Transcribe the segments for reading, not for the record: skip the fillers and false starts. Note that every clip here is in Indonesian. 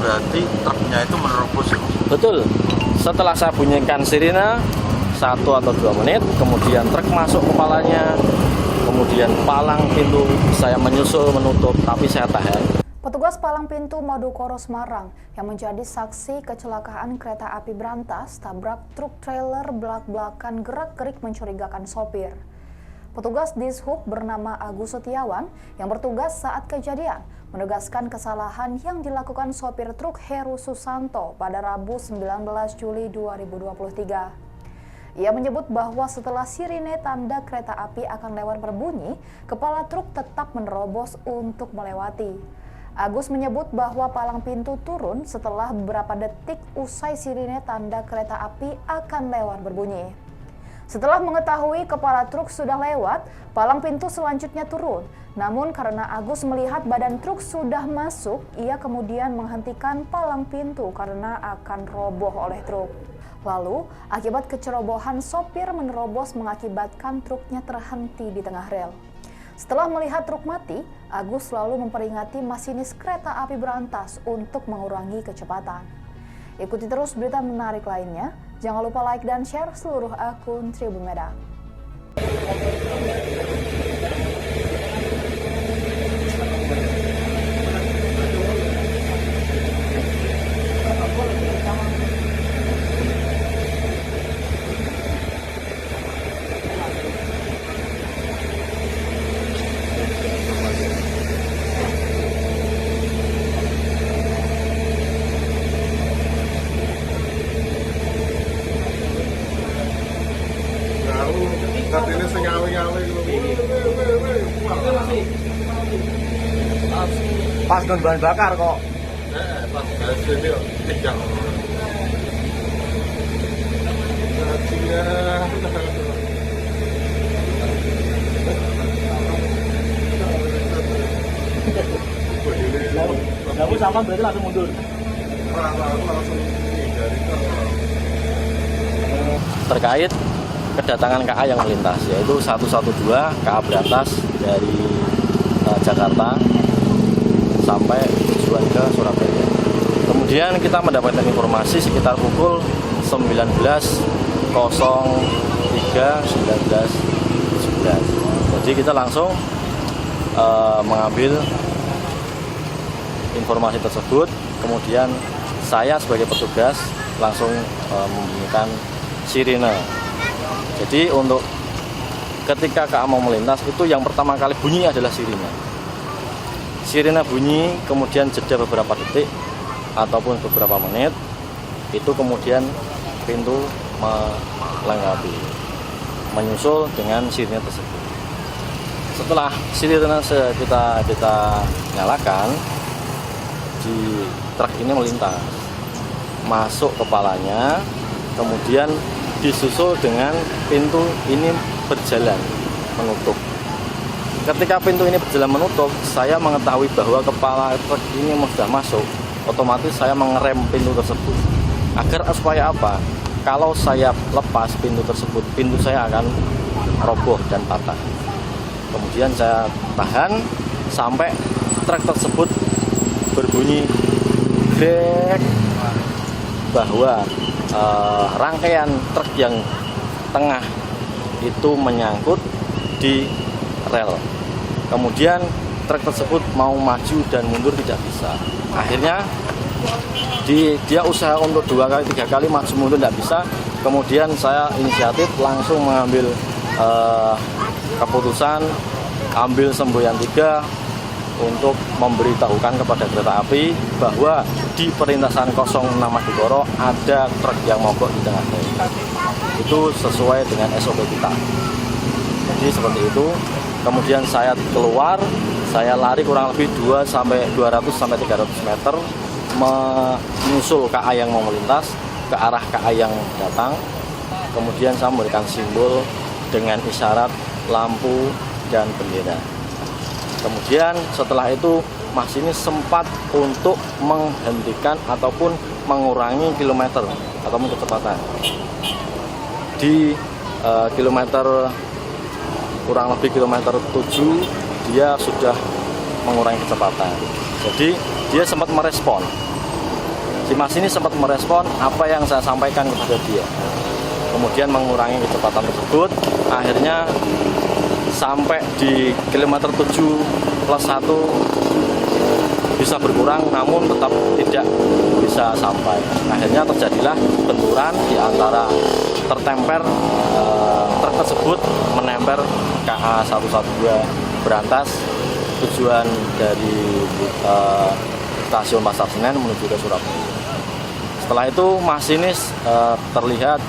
berarti truknya itu menerobos ya? Betul. Setelah saya bunyikan sirine 1 atau 2 menit, kemudian truk masuk kepalanya, kemudian palang pintu saya menyusul menutup, tapi saya tahan. Petugas palang pintu Madukoro Semarang yang menjadi saksi kecelakaan kereta api berantas tabrak truk trailer belak-belakan gerak-gerik mencurigakan sopir. Petugas Dishub bernama Agus Setiawan yang bertugas saat kejadian menegaskan kesalahan yang dilakukan sopir truk Heru Susanto pada Rabu 19 Juli 2023. Ia menyebut bahwa setelah sirine tanda kereta api akan lewat berbunyi, kepala truk tetap menerobos untuk melewati. Agus menyebut bahwa palang pintu turun setelah beberapa detik usai sirine tanda kereta api akan lewat berbunyi. Setelah mengetahui kepala truk sudah lewat, palang pintu selanjutnya turun. Namun karena Agus melihat badan truk sudah masuk, ia kemudian menghentikan palang pintu karena akan roboh oleh truk. Lalu, akibat kecerobohan sopir menerobos mengakibatkan truknya terhenti di tengah rel. Setelah melihat truk mati, Agus selalu memperingati masinis kereta api berantas untuk mengurangi kecepatan. Ikuti terus berita menarik lainnya. Jangan lupa like dan share seluruh akun Tribun Medan. Katanya sengawi-ngawi Pas dengan bahan bakar kok. pas hasilnya tiga. Kamu sama berarti langsung mundur. Terkait kedatangan KA yang melintas, yaitu 112 KA berantas dari Jakarta sampai tujuan ke Surabaya. Kemudian kita mendapatkan informasi sekitar pukul 19.03.19. Jadi kita langsung mengambil informasi tersebut. Kemudian saya sebagai petugas langsung membunyikan sirine. Jadi untuk ketika KA mau melintas itu yang pertama kali bunyi adalah sirine. Sirine bunyi, kemudian jeda beberapa detik ataupun beberapa menit, itu kemudian pintu melengkapi, menyusul dengan sirine tersebut. Setelah sirine kita nyalakan, di truk ini melintas, masuk kepalanya, kemudian disusul dengan pintu ini berjalan menutup. Ketika pintu ini berjalan menutup, saya mengetahui bahwa kepala truk ini sudah masuk. Otomatis saya mengerem pintu tersebut. Agar supaya apa? Kalau saya lepas pintu tersebut, pintu saya akan roboh dan patah. Kemudian saya tahan sampai truk tersebut berbunyi grek, bahwa rangkaian truk yang tengah itu menyangkut di rel. Kemudian truk tersebut mau maju dan mundur tidak bisa. Akhirnya dia usaha untuk 2 kali 3 kali maju mundur tidak bisa. Kemudian saya inisiatif langsung mengambil keputusan, ambil semboyan 3 untuk memberitahukan kepada kereta api bahwa di perlintasan 06 Madukoro ada truk yang mogok di tengah rel. Itu sesuai dengan SOP kita. Jadi seperti itu. Kemudian saya keluar, saya lari kurang lebih 200-300 meter menyusul KA yang mau melintas ke arah KA yang datang. Kemudian saya memberikan simbol dengan isyarat lampu dan bendera. Kemudian setelah itu masinis sempat untuk menghentikan ataupun mengurangi kilometer ataupun kecepatan. Di kilometer kurang lebih kilometer 7 dia sudah mengurangi kecepatan. Jadi dia sempat merespon Si masinis sempat merespon apa yang saya sampaikan kepada dia, kemudian mengurangi kecepatan tersebut. Akhirnya sampai di kilometer 7+1 bisa berkurang, namun tetap tidak bisa sampai. Akhirnya terjadilah benturan di antara tertemper truk tersebut menempel KA 112 Berantas tujuan dari stasiun Pasar Senen menuju ke Surabaya. Setelah itu masinis terlihat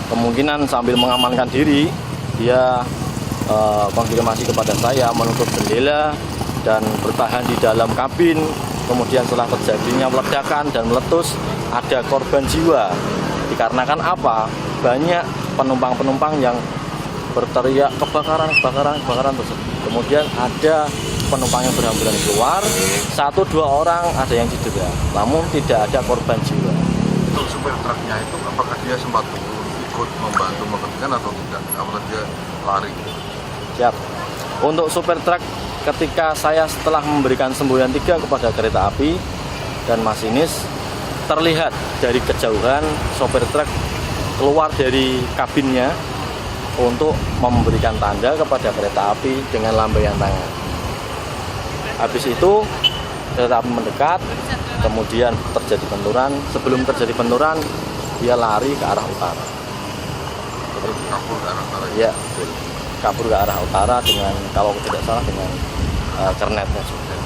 kemungkinan sambil mengamankan diri, dia konfirmasi kepada saya menutup jendela dan bertahan di dalam kabin. Kemudian setelah terjadinya ledakan dan meletus, ada korban jiwa. Dikarenakan apa? Banyak penumpang-penumpang yang berteriak kebakaran tersebut. Kemudian ada penumpang yang berhamburan keluar, 1-2 orang ada yang cedera, namun tidak ada korban jiwa. Untuk supir truknya itu apakah dia sempat turun ikut membantu menghentikan atau tidak? Apakah dia lari? Siap. Untuk supir truk, ketika saya setelah memberikan semboyan 3 kepada kereta api dan masinis, terlihat dari kejauhan sopir truk keluar dari kabinnya untuk memberikan tanda kepada kereta api dengan lambaian tangan. Habis itu kereta api mendekat, kemudian terjadi benturan. Sebelum terjadi benturan, dia lari ke arah utara. Kabur ke arah utara. Ya, kabur ke arah utara dengan, kalau tidak salah, dengan kernetnya juga.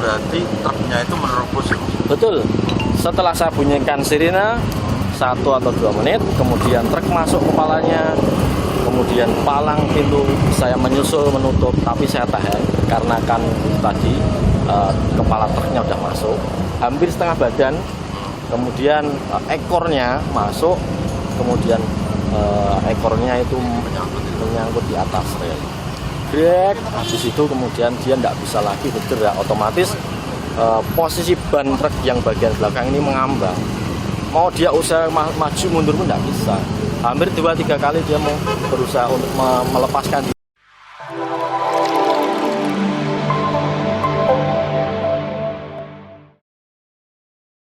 Berarti truknya itu menerobos ya? Betul. Setelah saya bunyikan sirine 1 atau 2 menit, kemudian truk masuk kepalanya, kemudian palang pintu saya menyusul menutup, tapi saya tahan karena kan tadi kepala truknya udah masuk, hampir setengah badan, kemudian ekornya masuk, kemudian ekornya itu menyangkut di atas rel. Grek, habis itu kemudian dia tidak bisa lagi bergerak, otomatis posisi ban truk yang bagian belakang ini mengambang. Mau dia usaha maju mundur pun tidak bisa. Hampir 2-3 kali dia mau berusaha untuk melepaskan